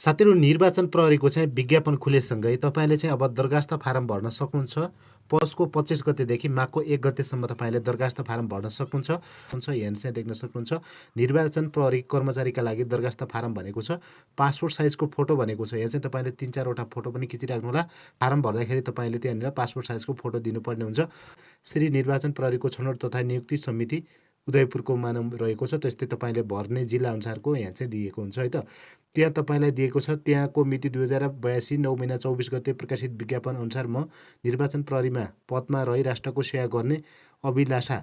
साथीहरु निर्वाचन प्रहरीको चाहिँ विज्ञापन खुलेसँगै तपाईले चाहिँ अब दरखास्त फारम भर्न सक्नुहुन्छ। पौषको 25 गतेदेखि माघको 1 गतेसम्म तपाईले दरखास्त फारम भर्न सक्नुहुन्छ। यहाँ चाहिँ देख्न सक्नुहुन्छ निर्वाचन प्रहरी कर्मचारीका लागि दरखास्त फारम भनेको छ। पासपोर्ट साइजको फोटो भनेको छ। यहाँ चाहिँ तपाईले 3-4 वटा फोटो पनि खिचिराख्नु होला। फारम भर्दाखेरि तपाईले त्यहाँनिर पासपोर्ट साइजको फोटो दिनुपर्ने हुन्छ। श्री निर्वाचन प्रहरीको छनौट तथा नियुक्ति समिति उदयपुरको मानव रहेको छ। त्यस्तै तपाईले भर्ने जिल्ला अनुसारको यहाँ चाहिँ दिएको हुन्छ है त। त्यहाँ तपाईलाई दिएको छ। त्यहाँको मिति 2082 9 महिना 24 गते प्रकाशित विज्ञापन अनुसार म निर्वाचन प्रहरीमा पदमा रही राष्ट्रको सेवा गर्ने अभिलाषा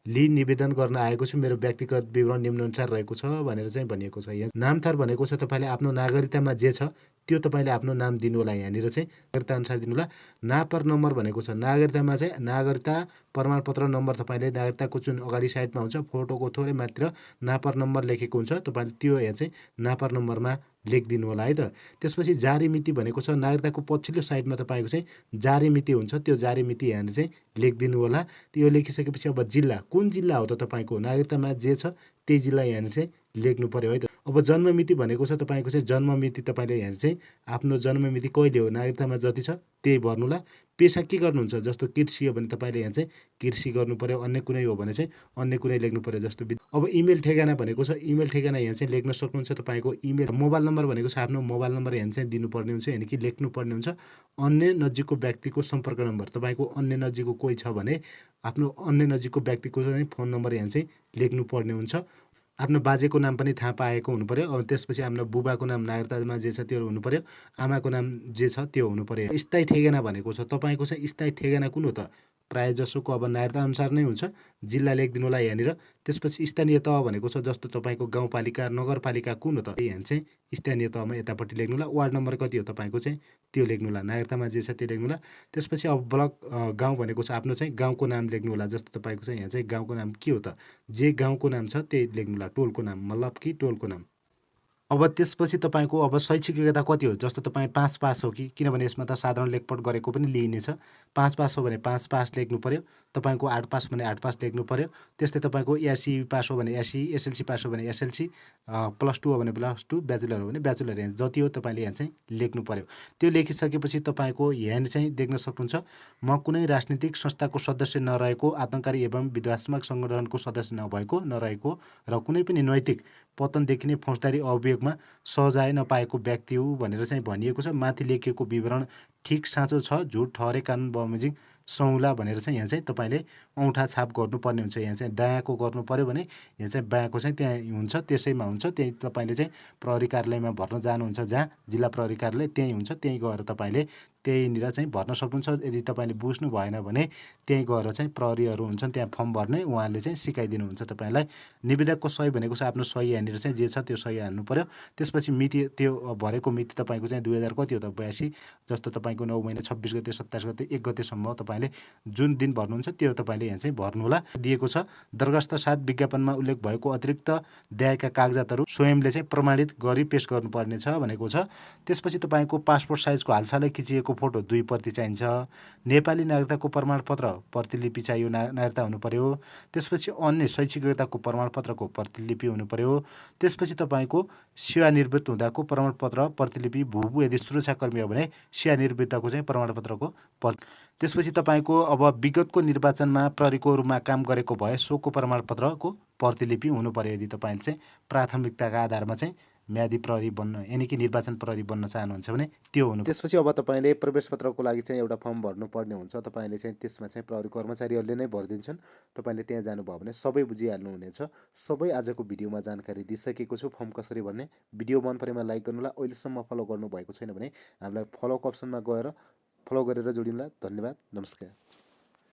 लिई निवेदन गर्न आएको छु। मेरो व्यक्तिगत विवरण निम्नानुसार रहेको छ भनेर चाहिँ भनिएको छ। यहाँ नामथर भनेको छ तपाईले आफ्नो नागरिकतामा जे छ त्यो तपाईले आफ्नो नाम दिनु होला। यहाँनिर चाहिँ नागरिकता अनुसार दिनु होला। नापर नम्बर भनेको छ नागरिकतामा चाहिँ नागरिकता प्रमाणपत्र नम्बर तपाईले नागरिकताको जुन अगाडि साइडमा हुन्छ फोटोको थोरै मात्र नापर नम्बर लेखेको हुन्छ। तपाईले त्यो यहाँ चाहिँ नापर नम्बरमा लेखिदिनु होला है त। त्यसपछि जारी मिति भनेको छ नागरिकताको पछिल्लो साइडमा तपाईको चाहिँ जारी मिति हुन्छ। त्यो जारी मिति यहाँनिर चाहिँ लेखिदिनु होला। त्यो लेखिसकेपछि अब जिल्ला कुन जिल्ला हो त तपाईको नागरिकतामा जे छ त्यही जिल्ला यहाँनिर चाहिँ लेख्नु पर्यो है त। अब जन्म मिति भनेको छ तपाईको चाहिँ जन्म मिति तपाईले यहाँ चाहिँ आफ्नो जन्म मिति कहिले हो नागरिकतामा जति छ त्यही भर्नुला। पेशा के गर्नुहुन्छ जस्तो कृषि हो भने तपाईले यहाँ चाहिँ कृषि गर्नु पर्यो। अन्य कुनै हो भने चाहिँ अन्य कुनै लेख्नु पर्यो जस्तो। अब इमेल ठेगाना भनेको छ इमेल ठेगाना यहाँ चाहिँ लेख्न सक्नुहुन्छ। तपाईको इमेल मोबाइल नम्बर भनेको छ आफ्नो मोबाइल नम्बर यहाँ चाहिँ दिनुपर्ने हुन्छ यानि कि लेख्नुपर्ने हुन्छ। अन्य नजिकको व्यक्तिको सम्पर्क नम्बर तपाईको अन्य नजिकको कोही छ भने आफ्नो अन्य नजिकको व्यक्तिको चाहिँ फोन नम्बर यहाँ चाहिँ लेख्नुपर्ने हुन्छ। आफ्नो बाजेको नाम पनि थाहा पाएको हुनुपर्यो। अब त्यसपछि आफ्नो बुबाको नाम नागरिकतामा जे छ त्यो हुनुपर्यो। आमाको नाम जे छ त्यो हुनुपर्यो। स्थायी ठेगाना भनेको छ तपाईको चाहिँ स्थायी ठेगाना कुन हो त प्राय जसोको अब नागरिकता अनुसार नै हुन्छ। जिल्ला लेखिदिनु होला यहाँनिर। त्यसपछि स्थानीय तह भनेको छ जस्तो तपाईको गाउँपालिका नगरपालिका कुन हो त यहाँ चाहिँ स्थानीय तहमा यतापट्टि लेख्नु होला। वार्ड नम्बर कति हो तपाईको चाहिँ त्यो लेख्नु होला। नागरिकतामा जे छ त्यो लेख्नु होला। त्यसपछि अब ब्लक गाउँ भनेको छ आफ्नो चाहिँ गाउँको नाम लेख्नु होला। जस्तो तपाईको चाहिँ यहाँ चाहिँ गाउँको नाम के हो त जे गाउँको नाम छ त्यही लेख्नु होला। टोलको नाम मतलब कि टोलको नाम। अब त्यसपछि तपाईको अब शैक्षिक योग्यता कति हो जस्तो तपाईँ 5 पास हो कि किनभने यसमा त साधारण लेखपढ गरेको पनि लिइनेछ। 5 पास हो भने 5 पास लेख्नु पर्यो। तपाईको 8 पास भने 8 पास लेख्नु पर्यो। त्यस्तै तपाईको एससी पास हो भने एससी एसएलसी पास हो भने एसएलसी प्लस 2 हो भने प्लस 2 ब्याचलर हो भने ब्याचलर यहाँ जति हो तपाईले यहाँ चाहिँ लेख्नु पर्यो। त्यो लेखिसकेपछि तपाईको यहाँ चाहिँ देख्न सक्नुहुन्छ म कुनै राजनीतिक संस्थाको सदस्य नरहेको आतंककारी एवं विध्वंसात्मक संगठनको सदस्य नभएको नरहेको र कुनै पनि नैतिक पतनदेखि नै फौजदारी अभियोगमा सजाय नपाएको व्यक्ति हो भनेर चाहिँ भनिएको छ। माथि लेखिएको विवरण ठिक साँचो छ झुट ठहरे कानुन बमोजिम सौला भनेर चाहिँ यहाँ चाहिँ तपाईले औँठा छाप गर्नुपर्ने हुन्छ। यहाँ चाहिँ दायाँको गर्नु पर्यो भने यहाँ चाहिँ बायाँको चाहिँ त्यहाँ हुन्छ त्यसैमा हुन्छ। त्यही तपाईले चाहिँ प्रहरी कार्यालयमा भर्न जानुहुन्छ जहाँ जिल्ला प्रहरी कार्यालय त्यही हुन्छ। त्यही गएर तपाईले त्यहीँनिर चाहिँ भर्न सक्नुहुन्छ। यदि तपाईँले बुझ्नु भएन भने त्यहीँ गएर चाहिँ प्रहरीहरू हुन्छन् त्यहाँ फर्म भर्ने उहाँहरूले चाहिँ सिकाइदिनुहुन्छ तपाईँलाई। निवेदकको सही भनेको छ आफ्नो सही यहाँनिर चाहिँ जे छ त्यो सही हाल्नु पर्यो। त्यसपछि मिति त्यो भरेको मिति तपाईँको चाहिँ 2000 कति हो त 82 जस्तो तपाईँको 9 महिना 26 गते 27 गते 1 गतेसम्म तपाईँले जुन दिन भर्नुहुन्छ त्यो तपाईँले यहाँ चाहिँ भर्नु होला। दिएको छ दरखास्त साथ विज्ञापनमा उल्लेख भएको अतिरिक्त देयका कागजातहरू स्वयंले चाहिँ प्रमाणित गरी पेश गर्नुपर्ने छ भनेको छ। त्यसपछि तपाईँको पासपोर्ट साइजको हालसालै खिचिएको फोटो 2 प्रति चाहिन्छ। नेपाली नागरिकताको प्रमाणपत्र प्रतिलिपि चाहियो नागरिकता हुनु पर्यो। त्यसपछि अन्य शैक्षिक योग्यताको प्रमाणपत्रको प्रतिलिपि हुनु पर्यो। त्यसपछि तपाईँको सेवानिवृत्त हुँदाको प्रमाणपत्र प्रतिलिपि भूभू यदि सुरक्षाकर्मी हो भने सेवानिवृत्तको चाहिँ प्रमाणपत्रको त्यसपछि तपाईँको अब विगतको निर्वाचनमा प्रहरीको रूपमा काम गरेको भए सोको प्रमाणपत्रको प्रतिलिपि हुनु पर्यो। यदि तपाईँले चाहिँ प्राथमिकताका आधारमा चाहिँ म्यादी प्रहरी बन्न यानि कि निर्वाचन प्रहरी बन्न चाहनुहुन्छ भने त्यो हुनु। त्यसपछि अब तपाईँले प्रवेश पत्रको लागि चाहिँ एउटा फर्म भर्नुपर्ने हुन्छ। तपाईँले चाहिँ त्यसमा चाहिँ प्रहरी कर्मचारीहरूले नै भरिदिन्छन्। तपाईँले त्यहाँ जानुभयो भने सबै बुझिहाल्नुहुनेछ। सबै आजको भिडियोमा जानकारी दिइसकेको छु फर्म कसरी भर्ने। भिडियो मन परेमा लाइक गर्नुहोला। अहिलेसम्म फलो गर्नुभएको छैन भने हामीलाई फलोको अप्सनमा गएर फलो गरेर जोडिनुहोला। धन्यवाद नमस्कार।